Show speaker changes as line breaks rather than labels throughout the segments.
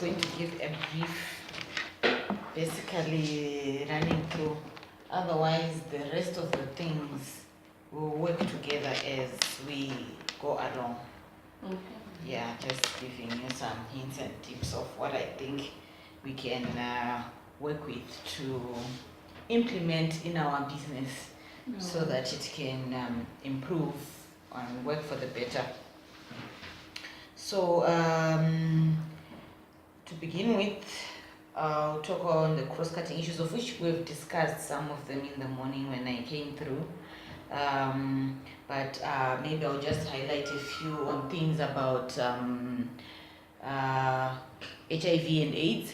just going to give a brief, basically running through. Otherwise, the rest of the things will work together as we go along.
Okay.
Yeah, just giving you some hints and tips of what I think we can work with to implement in our business so that it can improve and work for the better. So, to begin with, I'll talk on the cross-cutting issues, of which we've discussed some of them in the morning when I came through. But maybe I'll just highlight a few on things about HIV and AIDS.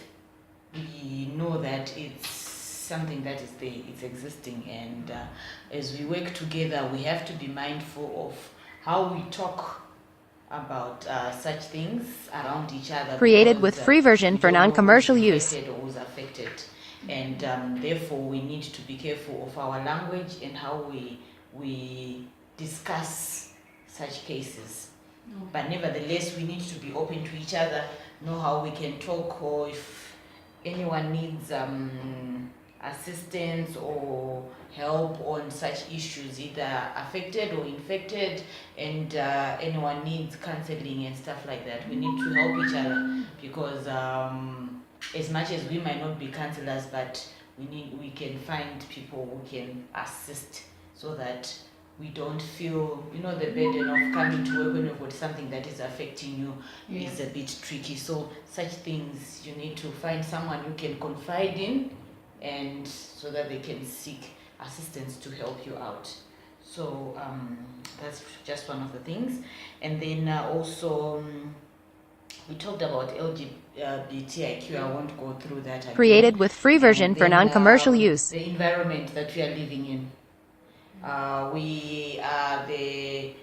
We know that it's something that is there, it's existing, and as we work together, we have to be mindful of how we talk about such things around each other.
Created with free version for non-commercial use.
Who's affected, and therefore we need to be careful of our language and how we discuss such cases. But nevertheless, we need to be open to each other, know how we can talk, or if anyone needs assistance or help on such issues, either affected or infected, and anyone needs counseling and stuff like that. We need to help each other because as much as we might not be counselors, but we can find people who can assist so that we don't feel, the burden of coming to work when you've got something that is affecting you is a bit tricky. So such things, you need to find someone you can confide in, and so that they can seek assistance to help you out. So that's just one of the things. And then also we talked about LGBTIQ. I won't go through that again.
Created with free version for non-commercial use.
The environment that we are living in. We are the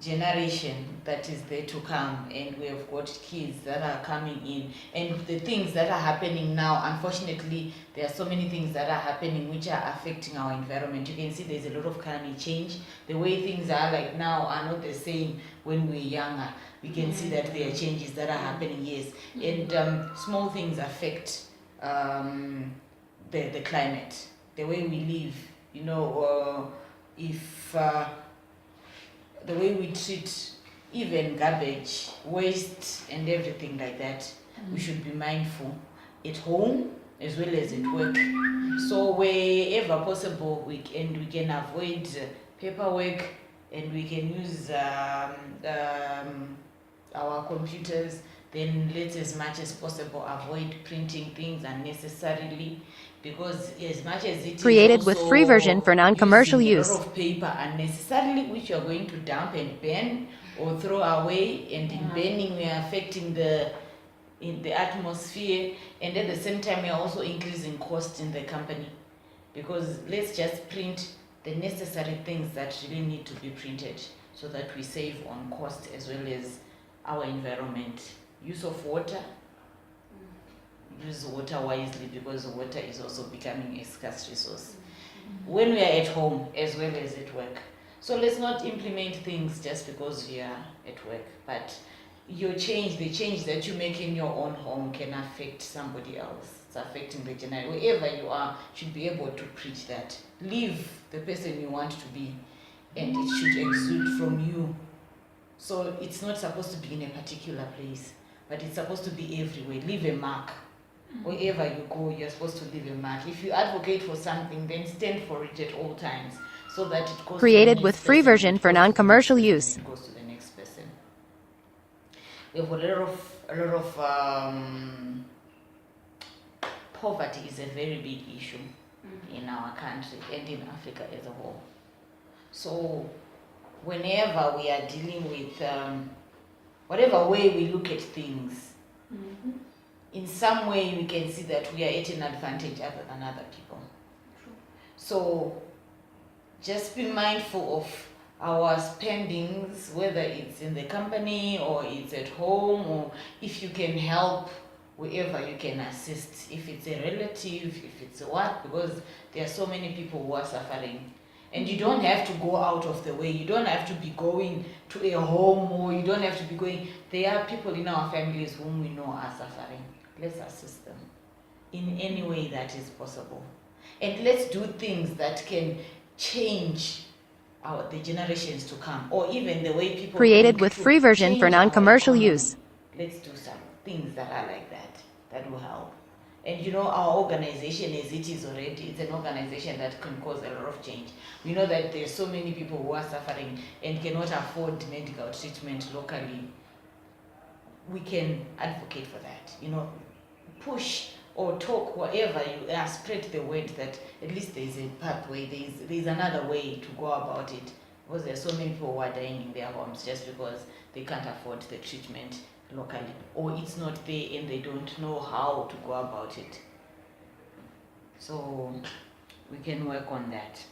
generation that is there to come, and we have got kids that are coming in, and the things that are happening now, unfortunately there are so many things that are happening which are affecting our environment. You can see there's a lot of climate change. The way things are like now are not the same when we're younger. We can see that there are changes that are happening, yes, and small things affect the climate, the way we live, if the way we treat even garbage, waste, and everything like that, we should be mindful at home as well as at work. So wherever possible, we can avoid paperwork, and we can use our computers. Then let's, as much as possible, avoid printing things unnecessarily, because as much as it
Created
is
with free version for non-commercial use.
a lot of paper unnecessarily, which you are going to dump and burn or throw away, and in burning we are affecting in the atmosphere, and at the same time we are also increasing cost in the company, because let's just print the necessary things that really need to be printed so that we save on cost as well as our environment. Use of water. Use water wisely, because water is also becoming a scarce resource when we are at home as well as at work. So let's not implement things just because we are at work, but the change that you make in your own home can affect somebody else. It's affecting the general. Wherever you are, should be able to preach that. Live the person you want to be, and it should exude from you. So it's not supposed to be in a particular place, but it's supposed to be everywhere. Leave a mark. Wherever you go, you're supposed to leave a mark. If you advocate for something, then stand for it at all times, so that it goes
Created
to the
with
next
free
person,
version for non-commercial use.
It goes to the next person. We have a lot of poverty is a very big issue in our country and in Africa as a whole. So whenever we are dealing with whatever way we look at things, in some way we can see that we are at an advantage other than other people. So just be mindful of our spendings, whether it's in the company or it's at home, or if you can help wherever you can assist, if it's a relative, if it's a what, because there are so many people who are suffering. And you don't have to go out of the way. You don't have to be going to a home, or you don't have to be going. There are people in our families whom we know are suffering. Let's assist them in any way that is possible. And let's do things that can change the generations to come, or even the way people
Created
think
with
to
free version for
change our
non-commercial
economy.
use.
Let's do some things that are like that. That will help. And you know, our organization as it is already, it's an organization that can cause a lot of change. We know that there's so many people who are suffering and cannot afford medical treatment locally. We can advocate for that, you know, push or talk, whatever you are, spread the word that at least there's a pathway, there's another way to go about it. Because there are so many people who are dying in their homes just because they can't afford the treatment locally, or it's not there and they don't know how to go about it. So we can work on that.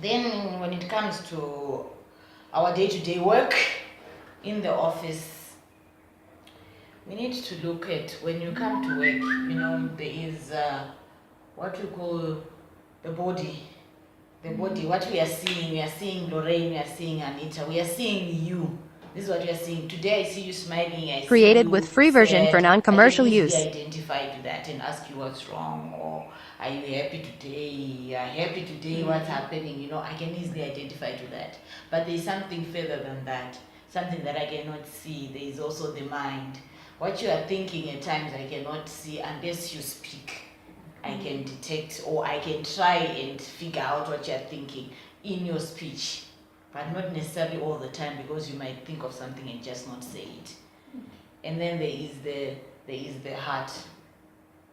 Then when it comes to our day-to-day work in the office, we need to look at, when you come to work, you know, there is what we call the body. The body, what we are seeing Lorraine, we are seeing Anita, we are seeing you. This is what we are seeing. Today I see you smiling, I
Created
see you
with free version
sad.
for non-commercial
I can
use.
easily identify to that and ask you what's wrong, or are you happy today? Are you happy today? What's happening? You know, I can easily identify to that. But there is something further than that, something that I cannot see. There is also the mind. What you are thinking at times I cannot see unless you speak. I can detect, or I can try and figure out what you're thinking in your speech, but not necessarily all the time, because you might think of something and just not say it. And then there is the heart.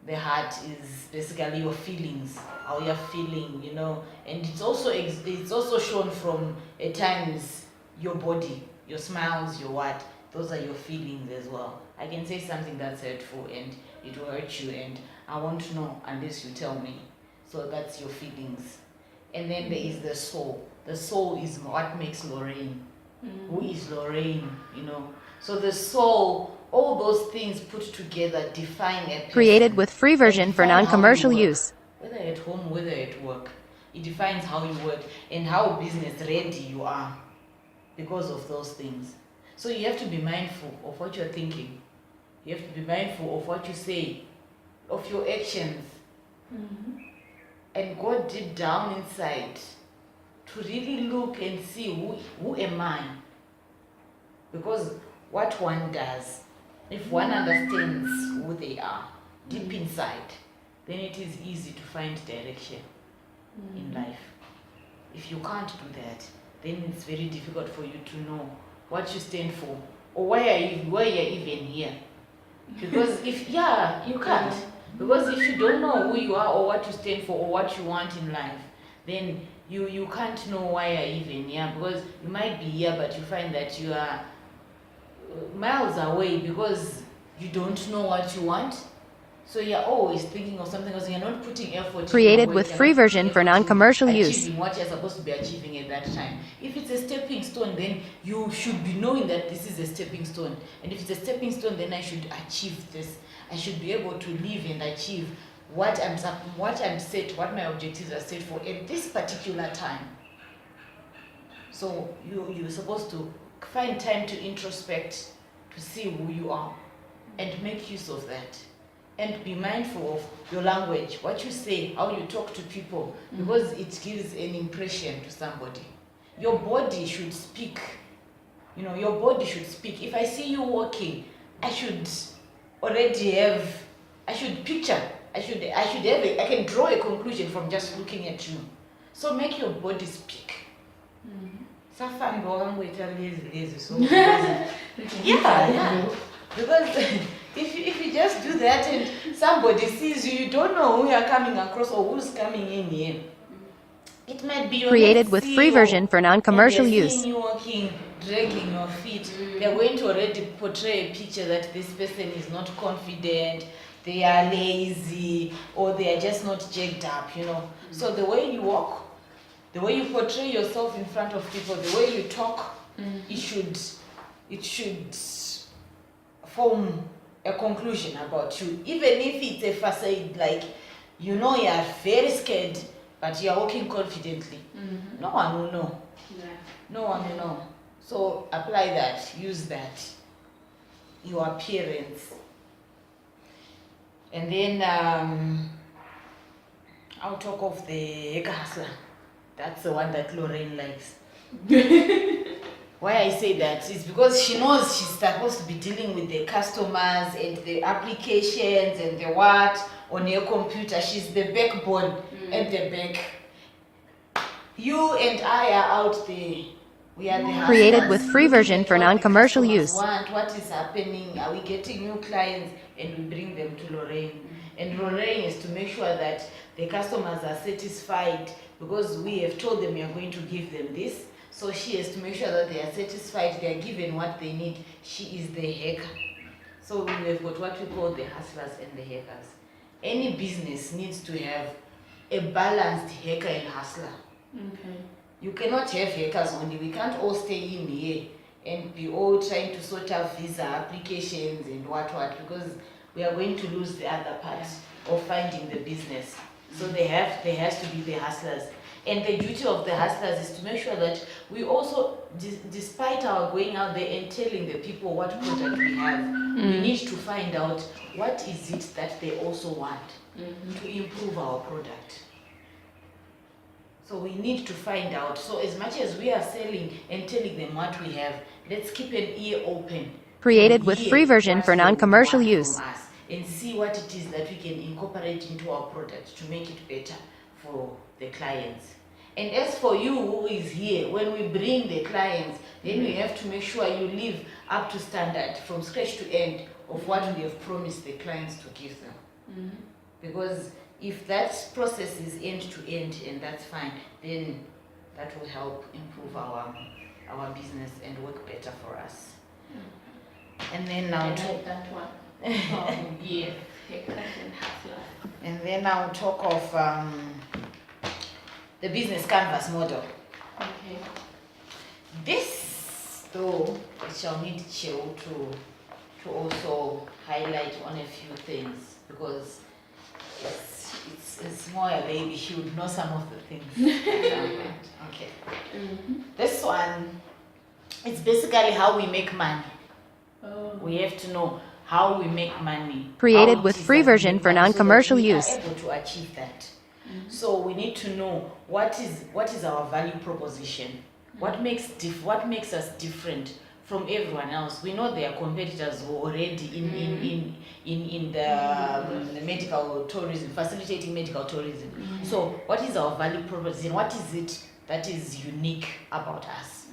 The heart is basically your feelings, how you're feeling, you know, and it's also shown from at times your body, your smiles, your what. Those are your feelings as well. I can say something that's hurtful and it will hurt you, and I won't know unless you tell me. So that's your feelings. And then there is the soul. The soul is what makes Lorraine. Who is Lorraine, you know? So the soul, all those things put together define a person.
Created with free version for
define how you
non-commercial
work.
use.
Whether at home, whether at work. It defines how you work and how business ready you are because of those things. So you have to be mindful of what you're thinking. You have to be mindful of what you say, of your actions, and go deep down inside to really look and see who am I? Because what one does, if one understands who they are deep inside, then it is easy to find direction in life. If you can't do that, then it's very difficult for you to know what you stand for, or why you're even here. Because you can't. Because if you don't know who you are, or what you stand for, or what you want in life, then you can't know why you're even here. Because you might be here, but you find that you are miles away because you don't know what you want. So you're always thinking of something else, and you're not putting effort.
Created with free version for non-commercial use.
Achieving what you're supposed to be achieving at that time. If it's a stepping stone, then you should be knowing that this is a stepping stone. And if it's a stepping stone, then I should achieve this. I should be able to live and achieve what my objectives are set for at this particular time. So you're supposed to find time to introspect, to see who you are, and make use of that. And be mindful of your language, what you say, how you talk to people, because it gives an impression to somebody. Your body should speak. You know, your body should speak. If I see you walking, I should already have, I should picture, I can draw a conclusion from just looking at you. So make your body speak. Yeah. Because if you just do that and somebody sees you, you don't know who you're coming across or who's coming in here. It might be your
Created
next
with free
CEO,
version for non-commercial
and they're
use.
seeing you walking, dragging your feet. They're going to already portray a picture that this person is not confident, they are lazy, or they are just not jacked up, you know. So the way you walk, the way you portray yourself in front of people, the way you talk, it should form a conclusion about you. Even if it's a facade, like, you know, you are very scared, but you are walking confidently. no one will know.
Yeah.
No one will know. So apply that, use that, your appearance. And then I'll talk of the hustler. That's the one that Lorraine likes. Why I say that is because she knows she's supposed to be dealing with the customers and the applications and the what on your computer. She's the backbone at the back. You and I are out there. We are the
Created
hustlers,
with free
looking
version
at
for
what the
non-commercial
customers
use.
want, what is happening? Are we getting new clients? And we bring them to Lorraine. And Lorraine is to make sure that the customers are satisfied because we have told them we are going to give them this. So she has to make sure that they are satisfied, they are given what they need. She is the hacker. So we have got what we call the hustlers and the hackers. Any business needs to have a balanced hacker and hustler.
Okay.
You cannot have hackers only. We can't all stay in here and be all trying to sort out visa applications and what because we are going to lose the other part of finding the business. So there has to be the hustlers. And the duty of the hustlers is to make sure that we also, despite our going out there and telling the people what product we have, we need to find out what is it that they also want to improve our product. So we need to find out. So as much as we are selling and telling them what we have, let's keep an ear open.
Created
to
with
hear
free version
what
for
they would
non-commercial
want
use.
from us and see what it is that we can incorporate into our product to make it better for the clients. And as for you who is here, when we bring the clients, then we have to make sure you live up to standard from scratch to end of what we have promised the clients to give them. Because if that process is end to end and that's fine, then that will help improve our business and work better for us. And then now
that one. Yes, hackers and hustlers.
and then I'll talk of the business canvas model.
Okay.
This though I shall need Chill to also highlight on a few things because it's more a baby. She would know some of the things. Okay. This one, it's basically how we make money. We have to know how we make money.
Created
how it
with
is
free
that we
version
make
for
money so that
non-commercial
we
use.
are able to achieve that. So we need to know what is our value proposition. What makes us different from everyone else. We know there are competitors who are already in the medical tourism, facilitating medical tourism. So what is our value proposition? What is it that is unique about us?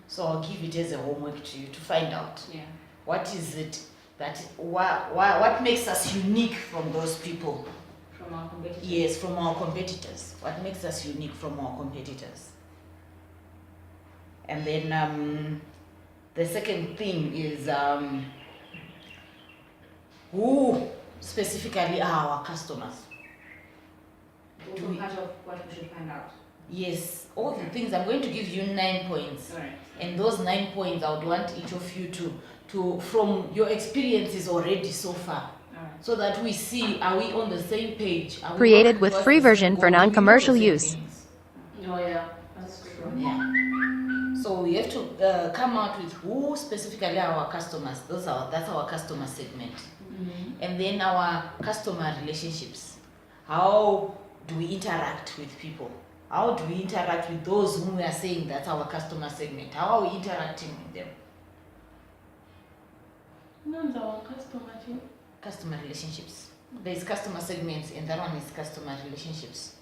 So I'll give it as a homework to you to find out.
Yeah.
What is it that what makes us unique from those people?
From our competitors.
Yes, from our competitors. What makes us unique from our competitors? And then the second thing is who specifically are our customers?
Also part of what we should find out.
Yes, all the things. I'm going to give you 9 points.
All right.
And those 9 points, I would want each of you to from your experiences already so far, so that we see, are we on the same page? Are we
Created
working
with
towards
free
the same
version
goal?
for
Do we know the
non-commercial
same
use.
things?
Oh yeah, that's true.
Yeah. So we have to come out with who specifically are our customers. That's our customer segment. And then our customer relationships. How do we interact with people? How do we interact with those whom we are saying that's our customer segment? How are we interacting with them?
None of our customer too.
Customer relationships. There is customer segments and that one is customer relationships.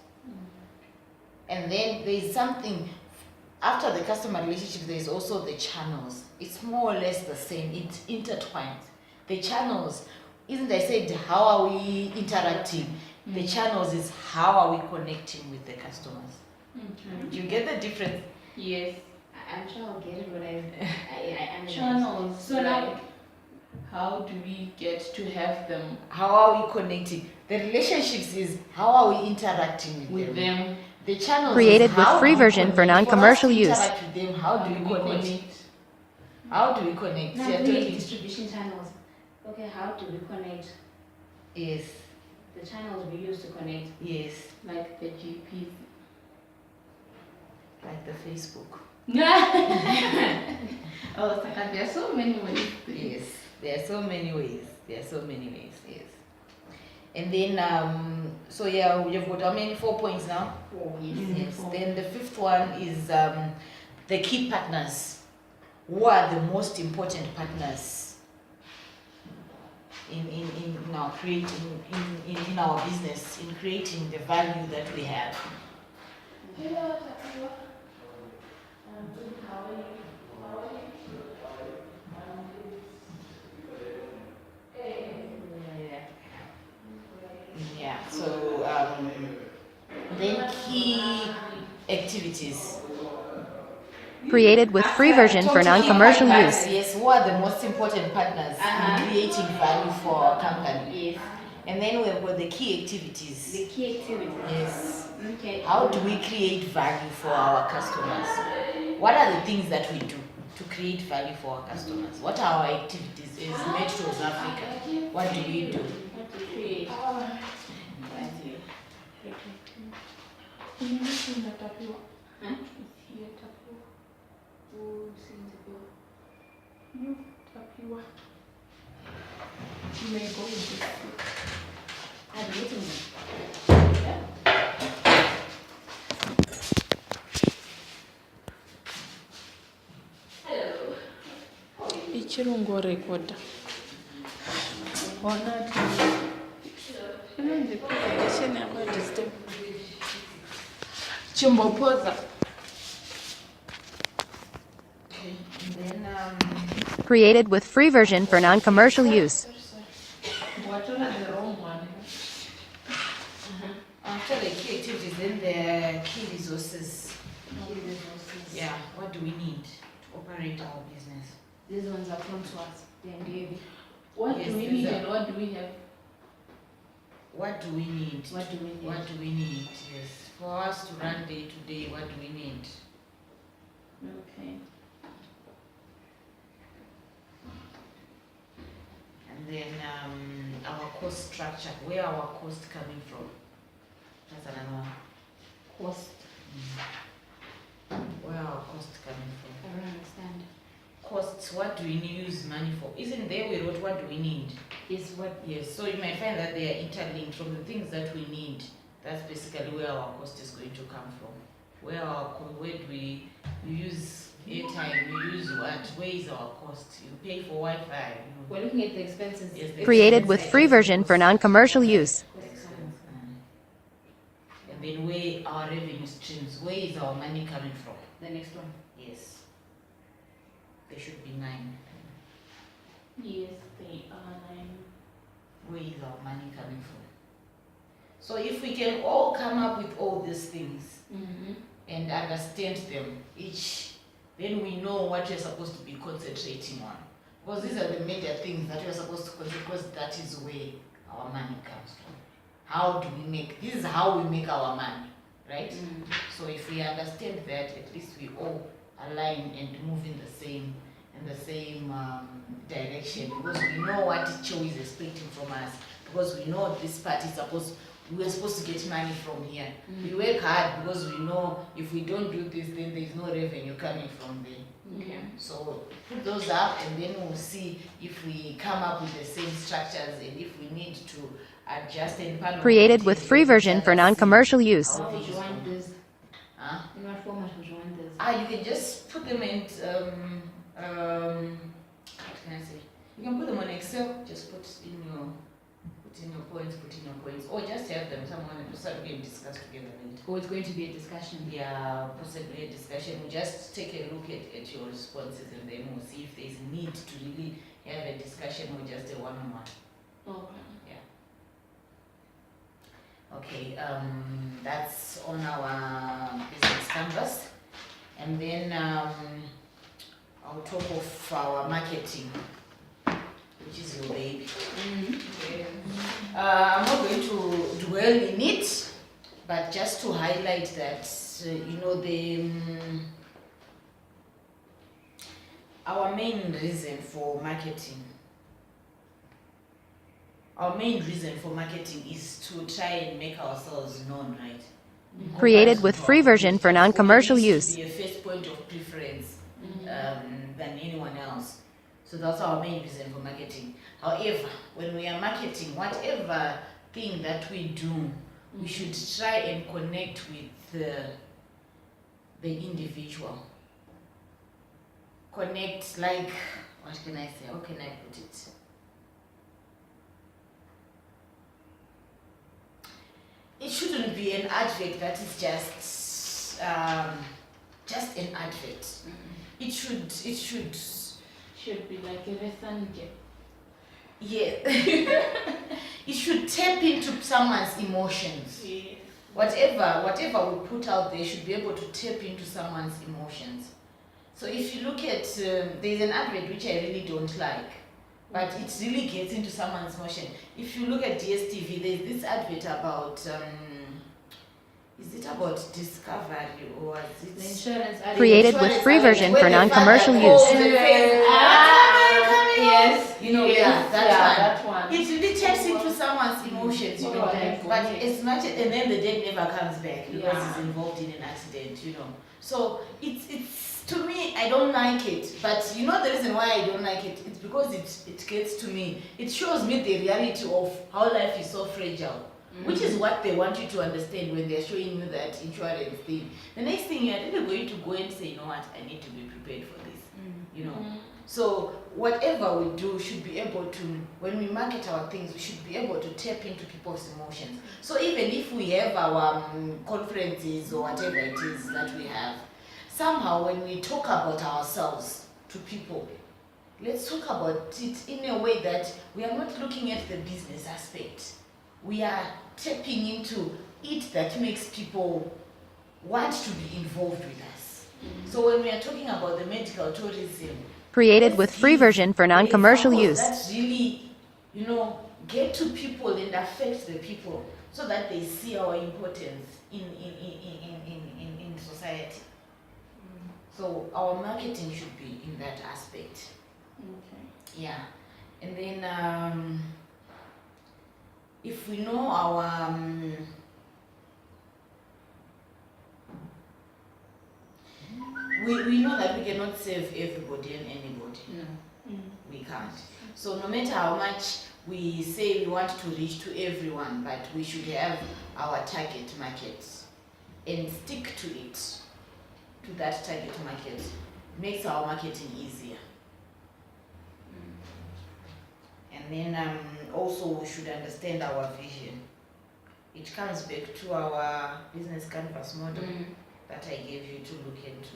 And then there is something, after the customer relationships, there is also the channels. It's more or less the same, it's intertwined. The channels, isn't I said how are we interacting? The channels is how are we connecting with the customers. Do you get the difference?
Yes.
I'm sure I'll get it, but I'm
Channels. So
like,
now, how do we get to have them
How are we connecting? The relationships is how are we interacting
with them?
The channels
Created
is
with
how
free
do we
version for
connect?
non-commercial
us to
use.
interact with them, how do we connect? How do we connect?
not
You're
really
talking-
distribution channels. Okay, how do we connect?
Yes,
The channels we use to connect,
yes.
Like the GPs.
like the Facebook.
Oh, Saka, there are so many ways.
Yes, there are so many ways. Yes. And then, so yeah, we've got how many? 4 points now?
4, yes.
Yes. Then the fifth one is the key partners. Who are the most important partners in our in our business, in creating the value that we have? Yeah. So then key activities.
Created with free version for non-commercial use.
Yes, who are the most important partners in creating value for our company?
Yes.
And then we've got the key activities.
The key activities.
Yes.
Okay.
How do we create value for our customers? What are the things that we do to create value for our customers? What are our activities? Is MedTours Africa? What do we do?
What to create. Huh? Who sings the bill?
You may go with this.
I've written them.
Ichirungo record. Ona Chimbopoza.
And then
Created with free version for non-commercial use.
What are the wrong one?
after the key activities, then the key resources. Yeah, what do we need to operate our business?
These ones are come to us. They're heavy.
What
Yes,
do we
these
need
are-
and what do we have?
What do we need?
What do we need?
What do we need? Yes. For us to run day to day, what do we need?
Okay.
And then our cost structure. Where are our costs coming from? That's another one.
Cost.
Where are our costs coming from?
I don't understand.
Costs, what do we use money for? Isn't there we wrote what do we need?
Is what
Yes, so you might find that they are interlinked from the things that we need. That's basically where our cost is going to come from. Where do we use airtime, we use what? Where is our cost? You pay for Wi-Fi.
we're looking at the expenses.
Yes, the
Created with
expenses.
free version for non-commercial use.
And then where our revenue streams, where is our money coming from?
The next one.
Yes. There should be 9.
Yes, they are 9.
Where is our money coming from? So if we can all come up with all these things
Mm-hmm.
and understand them each, then we know what we're supposed to be concentrating on. Because these are the major things that we're supposed to concentrate, because that is where our money comes from. How do we make, this is how we make our money, right? So if we understand that, at least we all align and move in the same direction, because we know what Cho is expecting from us, because we know this part is we're supposed to get money from here. We work hard because we know if we don't do this, then there's no revenue coming from there.
Okay.
So put those up, and then we'll see if we come up with the same structures and if we need to adjust and pan.
Created with free version for non-commercial use.
How would you want this?
Huh?
In what format would you want this?
You can just put them in what can I say? You can put them on Excel, just put in your points, or just have them someone and so we can discuss together later.
Or it's going to be a discussion.
Yeah, possibly a discussion. We'll just take a look at your responses, and then we'll see if there's a need to really have a discussion or just a one-on-one.
Okay.
Okay, that's on our business canvas. And then on top of our marketing, which is your baby. I'm not going to dwell in it, but just to highlight that, our main reason for marketing. Our main reason for marketing is to try and make ourselves known, right?
Created with free version for non-commercial use.
Be a first point of preference than anyone else. So that's our main reason for marketing. However, when we are marketing, whatever thing that we do, we should try and connect with the individual. Connect, like, what can I say? How can I put it? It shouldn't be an advert that is just an advert. It should
be like a messenger.
Yeah. It should tap into someone's emotions.
Yes.
Whatever we put out there should be able to tap into someone's emotions. So if you look at, there's an advert which I really don't like, but it really gets into someone's emotion. If you look at DSTV, there's this advert about, is it about Discovery or is it?
The insurance ad.
Created with free version for non-commercial use.
Yes.
You know,
yes,
that
one.
It really taps into someone's emotions, you know. But as much and then the dead never comes back because he's involved in an accident, you know. So it's to me, I don't like it. But you know the reason why I don't like it? It's because it gets to me. It shows me the reality of how life is so fragile. Which is what they want you to understand when they're showing you that insurance thing. The next thing you're really going to go and say, you know what, I need to be prepared for this. You know. So whatever we do should be able to, when we market our things, we should be able to tap into people's emotions. So even if we have our conferences or whatever it is that we have, somehow when we talk about ourselves to people, let's talk about it in a way that we are not looking at the business aspect. We are tapping into it that makes people want to be involved with us. So when we are talking about the medical tourism,
Created with free version for non-commercial use.
That really, you know, get to people and affect the people so that they see our importance in society. So our marketing should be in that aspect.
Okay.
Yeah. And then if we know our we know that we cannot save everybody and anybody.
No.
We can't. So no matter how much we say we want to reach to everyone, but we should have our target market and stick to it, to that target market. Makes our marketing easier. And then also we should understand our vision. It comes back to our business canvas model that I gave you to look into.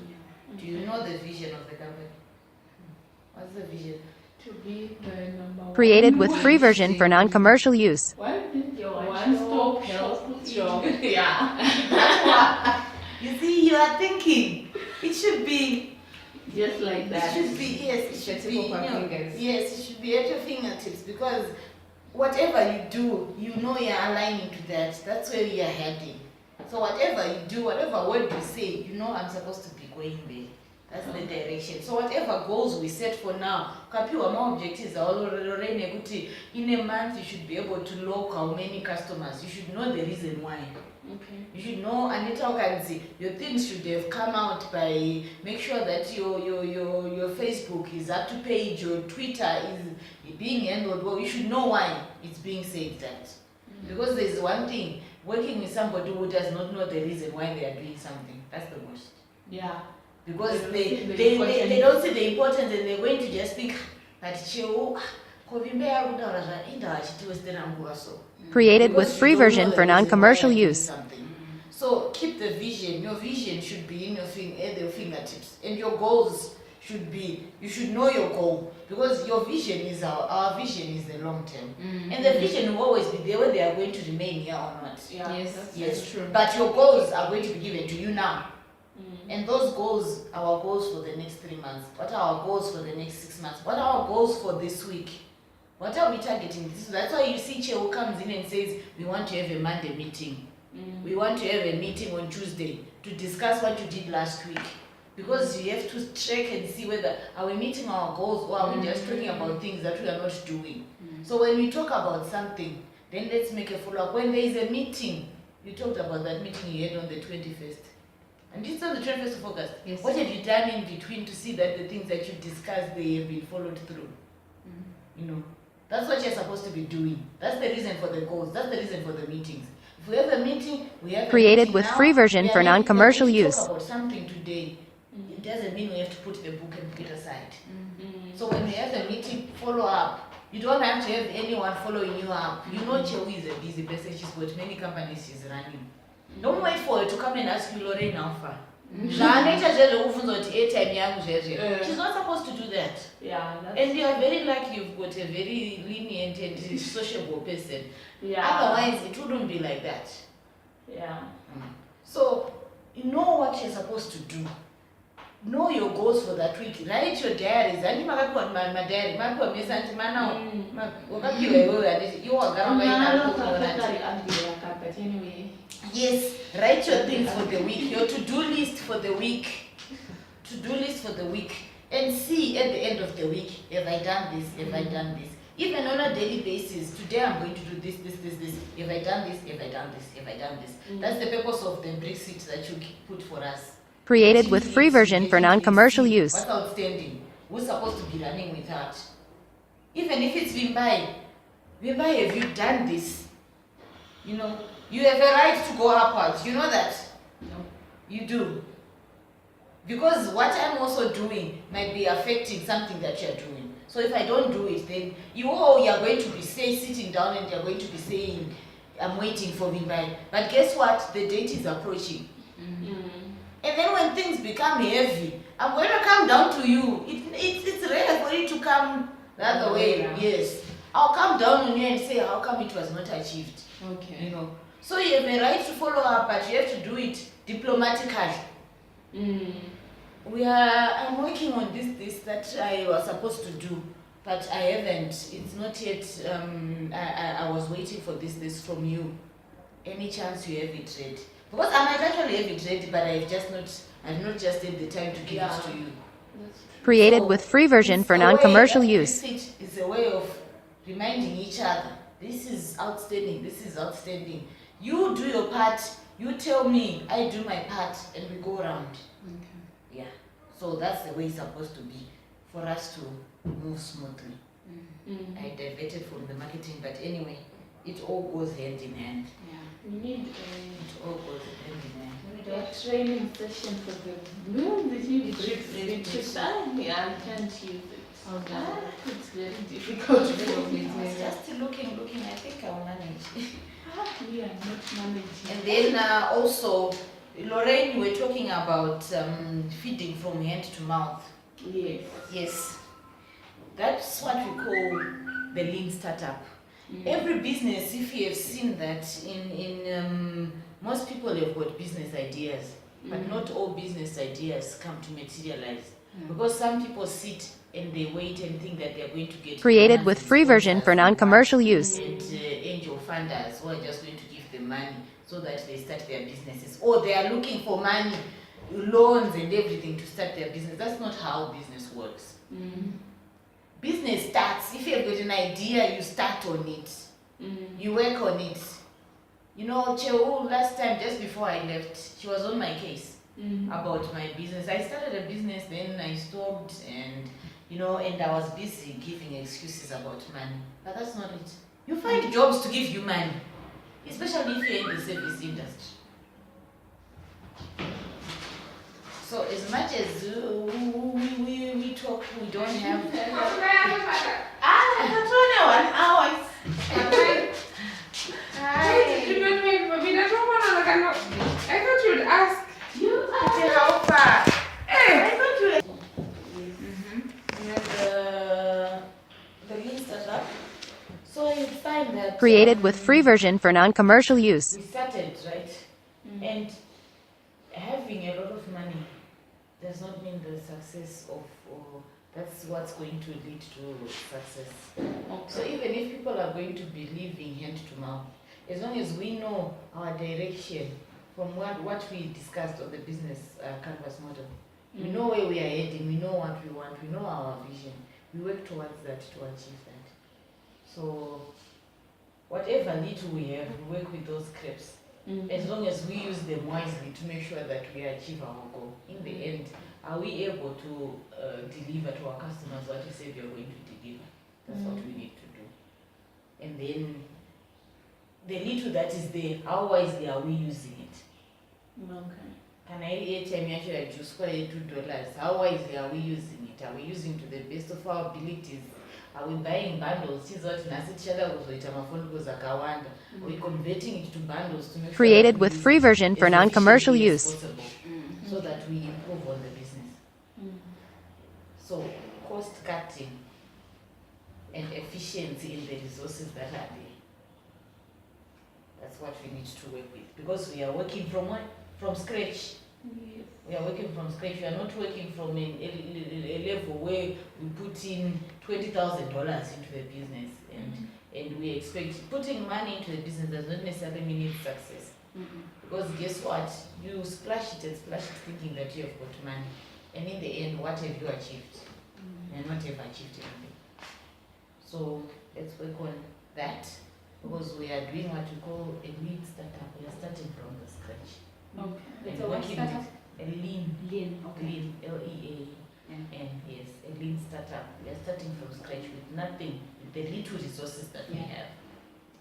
Do you know the vision of the company? What's the vision?
To be the number one.
Created with free version for non-commercial use.
What is your one-stop shop?
Yeah. You see, you are thinking. It should be
just like that.
It should be, yes, it should be, you know, yes, it should be at your fingertips, because whatever you do, you know you're aligning to that. That's where you're heading. So whatever you do, whatever word you say, you know I'm supposed to be going there. That's the direction. So whatever goals we set for now, kapiwa my objectives are already in a month you should be able to lock how many customers. You should know the reason why.
Okay.
You should know, Anita Okanzi, your things should have come out by, make sure that your Facebook is up to page, your Twitter is being handled well. You should know why it's being said that. Because there's one thing, working with somebody who does not know the reason why they are doing something. That's the worst.
Yeah.
Because they don't see the importance, and they're going to just think that
Created with free version for non-commercial use.
So keep the vision. Your vision should be in at your fingertips, and your goals should be. You should know your goal, because your vision is our vision is the long term, and the vision will always be there whether they are going to remain here or not.
Yeah.
Yes, true. But your goals are going to be given to you now. And those goals, our goals for the next 3 months. What are our goals for the next 6 months? What are our goals for this week? What are we targeting? That's why you see Che who comes in and says, we want to have a Monday meeting. We want to have a meeting on Tuesday to discuss what you did last week. Because you have to check and see whether are we meeting our goals, or are we just talking about things that we are not doing. So when we talk about something, then let's make a follow-up. When there is a meeting, We talked about that meeting you had on the 21st. And it's on the 21st of August.
Yes.
What have you done in between to see that the things that you discussed, they have been followed through? You know, that's what you're supposed to be doing. That's the reason for the goals. That's the reason for the meetings. If we have a meeting, we have a
Created
meeting
with
now,
free version
we are
for
making-
non-commercial
we are going to
use.
talk about something today. It doesn't mean we have to put the book and put it aside. So when we have the meeting, follow up. You don't have to have anyone following you up. You know Chewi is a busy person. She's got many companies she's running. Don't wait for her to come and ask you, Lorraine, how far? She's not supposed to do that.
Yeah, that's
And you are very lucky you've got a very lenient and sociable person.
yeah.
Otherwise, it wouldn't be like that.
Yeah.
So, you know what you're supposed to do. Know your goals for that week. Write your diaries. And my diary, my
But anyway.
Yes, write your things for the week, your to-do list for the week. To-do list for the week. And see at the end of the week, have I done this? Have I done this? Even on a daily basis, today I'm going to do this. Have I done this? Have I done this? Have I done this? That's the purpose of the Brexit that you put for us.
Created with free version for non-commercial use.
What's outstanding? Who's supposed to be running with that? Even if it's Vimbai, have you done this? You know, you have a right to go upwards. You know that?
No.
You do. Because what I'm also doing might be affecting something that you're doing. So if I don't do it, then you're going to be sitting down and you're going to be saying, I'm waiting for Vimbai. But guess what? The date is approaching. And then when things become heavy, I'm going to come down to you. It's rare for you to come the other way.
Yeah.
Yes. I'll come down on you and say, how come it was not achieved?
Okay.
You know. So you have a right to follow up, but you have to do it diplomatically. I'm working on this that I was supposed to do, but I haven't. It's not yet. I was waiting for this from you. Any chance you have it ready? Because I might actually have it ready, but I've not just had the time to give it to you.
Created
So,
with free version
it's
for
a way
non-commercial
that
use.
It's a way of reminding each other. This is outstanding. This is outstanding. You do your part. You tell me. I do my part, and we go around.
Okay.
Yeah. So that's the way it's supposed to be for us to move smoothly. I diverted from the marketing, but anyway, it all goes hand in hand.
We need
It all goes hand in hand.
a training session for the new bricks. I can't use it. It's very difficult for me.
Just looking, I think I'll manage.
We are not managing.
And then also, Lorraine, you were talking about feeding from hand to mouth.
Yes.
Yes. That's what we call the lean startup. Every business, if you have seen that, in most people have got business ideas, but not all business ideas come to materialize. Because some people sit and they wait and think that they're going to get
Created with free version for non-commercial use.
and angel funders who are just going to give them money so that they start their businesses, or they are looking for money, loans and everything to start their business. That's not how business works. Business starts. If you've got an idea, you start on it. You work on it. You know, Cheu, last time, just before I left, she was on my case about my business. I started a business, then I stopped, and and I was busy giving excuses about money. But that's not it. You find jobs to give you money, especially if you're in the service industry. So as much as we talk, we don't have. That's only 1 hour.
I thought you would ask.
How far? I thought you were. The lean startup. So you find that.
Created with free version for non-commercial use.
We started, right? And having a lot of money does not mean the success of, or that's what's going to lead to success. So even if people are going to be living hand to mouth, as long as we know our direction from what we discussed on the business canvas model, we know where we are heading, we know what we want, we know our vision, we work towards that to achieve that. So whatever little we have, we work with those crepes As long as we use them wisely to make sure that we achieve our goal. In the end, are we able to deliver to our customers what we said we are going to deliver? That's what we need to do. And then the little that is there, how wisely are we using it?
Okay.
Can I airtime actually just for $2? How wisely are we using it? Are we using to the best of our abilities? Are we buying bundles? Are we converting it to bundles to make sure
Created
that we
with
use
free
it
version for
as
non-commercial
efficiently as
use.
possible, so that we improve on the business. So cost cutting and efficiency in the resources that are there. That's what we need to work with, because we are working from what? From scratch.
Yes.
We are working from scratch. We are not working from a level where we put in $20,000 into the business and we expect putting money into the business does not necessarily mean it's success. Because guess what? You splash it thinking that you have got money. And in the end, what have you achieved? And not have achieved anything. So let's work on that, because we are doing what we call a lean startup. We are starting from the scratch.
Okay.
And
So what
working
startup?
with a lean,
Okay.
lean, L-E-A-N, yes, a lean startup. We are starting from scratch with nothing, with the little resources that we have,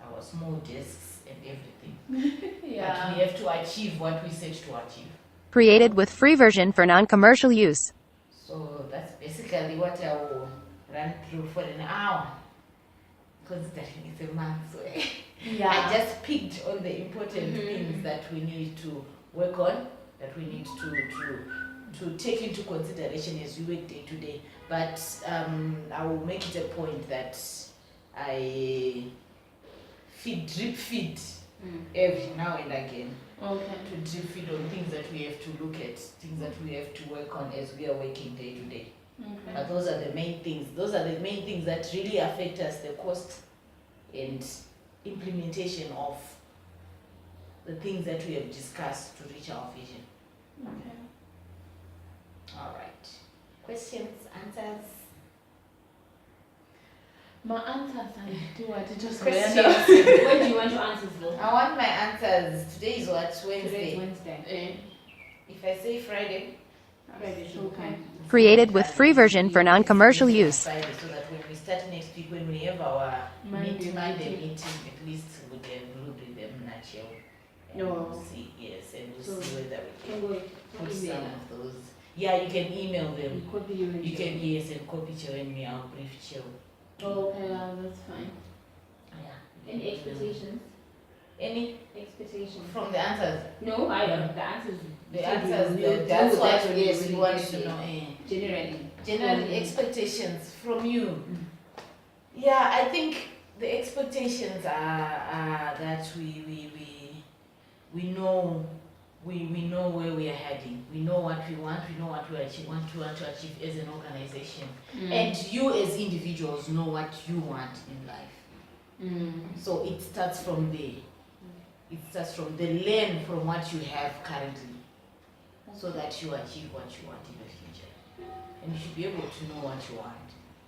our small desks and everything. But we have to achieve what we set to achieve.
Created with free version for non-commercial use.
So that's basically what I will run through for an hour, because it's a month. So I just picked on the important things that we need to work on, that we need to take into consideration as we work day to day. But I will make it a point that I drip feed every now and again. To drip feed on things that we have to look at, things that we have to work on as we are working day to day. But those are the main things. Those are the main things that really affect us, the cost and implementation of the things that we have discussed to reach our vision. All right. Questions, answers?
My answers, I do what it was
Questions.
When do you want your answers though?
I want my answers. Today is what?
Today
Wednesday.
is Wednesday.
If I say Friday,
Friday should
Okay.
come.
Created with free version for non-commercial use.
Friday, so that when we start next week, when we have our
Monday
Monday
meeting.
meeting, at least we'll have looked at them natural. And
No.
we'll see, yes, and we'll
So,
see whether we
Can
can
go
put some
email.
of those. Yeah, you can email them.
You copy you
You can, yes, and copy Chill and me, I'll brief Chill.
Okay, that's fine.
Yeah.
Any expectations?
Any
Expectations?
from the answers?
No, I don't. The answers.
The answers,
We'll
that's
do
what,
that when
yes,
we
we want
get
to
there.
know.
Generally.
Generally, expectations from you. Yeah, I think the expectations are that we know we know where we are heading. We know what we want. We know what we want to achieve as an organization, and you as individuals know what you want in life. So it starts from there. It starts from the learn from what you have currently, so that you achieve what you want in the future, and you should be able to know what you want.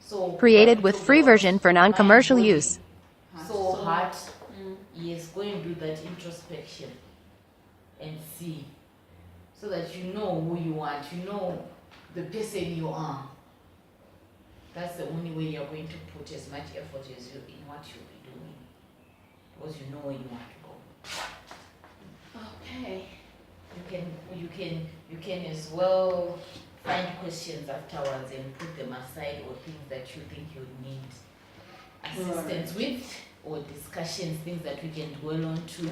So
Created with free version for non-commercial
mind, body,
use.
So heart, yes, go and do that introspection and see, so that you know who you want, you know the person you are. That's the only way you're going to put as much effort as you in what you'll be doing, because you know where you want to go.
Okay.
You can as well find questions afterwards and put them aside, or things that you think you need assistance with, or discussions, things that we can dwell on to.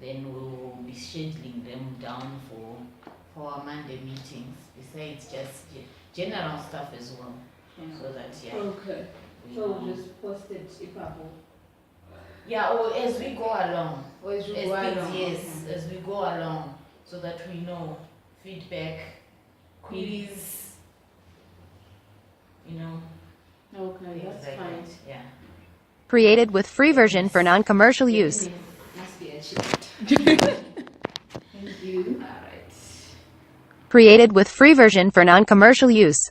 Then we'll be scheduling them down for our Monday meetings, besides just general stuff as well. So that
Okay.
we
So
know.
just post it if I will.
Yeah, or as we go along.
Or as you
As
go
things,
along.
yes, as we go along, so that we know feedback, queries, you know,
Okay,
things
that's
like
fine.
that. Yeah.
Created with free version for non-commercial use.
Must be achieved. Thank you.
All right.
Created with free version for non-commercial use.